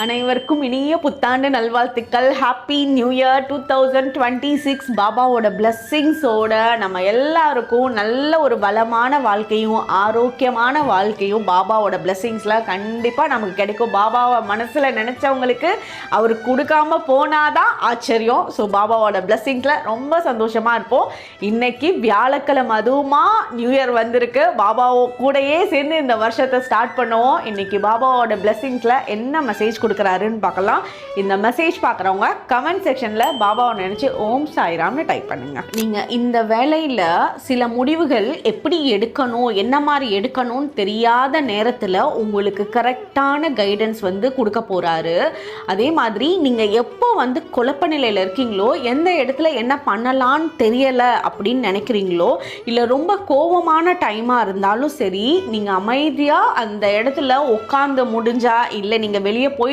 அனைவருக்கும் இனிய புத்தாண்டு நல்வாழ்த்துக்கள். Happy new year 2026. பாபாவோட பிளெஸ்ஸிங்ஸோட நம்ம எல்லாருக்கும் நல்ல ஒரு வளமான வாழ்க்கையும் ஆரோக்கியமான வாழ்க்கையும் பாபாவோட பிளெஸ்ஸிங்ஸில் கண்டிப்பாக நமக்கு கிடைக்கும். பாபாவை மனசில் நினச்சவங்களுக்கு அவர் கொடுக்காம போனாதான் ஆச்சரியம். ஸோ பாபாவோட பிளெஸ்ஸிங்ஸில் ரொம்ப சந்தோஷமாக இருப்போம். இன்னைக்கு வியாழக்கிழமை அதுவுமா நியூ இயர் வந்திருக்கு. பாபாவோ கூடயே சேர்ந்து இந்த வருஷத்தை ஸ்டார்ட் பண்ணுவோம். இன்னைக்கு பாபாவோட பிளெஸ்ஸிங்ஸில் என்ன மெசேஜ் கொடுக்குறாருன்னு பார்க்கலாம். இந்த மெசேஜ் பார்க்குறவங்க கமெண்ட் செக்ஷனில் பாபாவை நினச்சி ஓம் சாய்ராம்னு டைப் பண்ணுங்க. நீங்கள் இந்த வேலையில் சில முடிவுகள் எப்படி எடுக்கணும், என்ன மாதிரி எடுக்கணும்னு தெரியாத நேரத்தில் உங்களுக்கு கரெக்டான கைடன்ஸ் கொடுக்க போகிறாரு. அதே மாதிரி நீங்கள் எப்போ குழப்ப நிலையில் இருக்கீங்களோ, எந்த இடத்துல என்ன பண்ணலான்னு தெரியலை அப்படின்னு நினைக்கிறீங்களோ, இல்லை ரொம்ப கோபமான டைமாக இருந்தாலும் சரி, நீங்கள் அமைதியாக அந்த இடத்துல உட்காந்து முடிஞ்சா, இல்லை நீங்கள் வெளியே போய்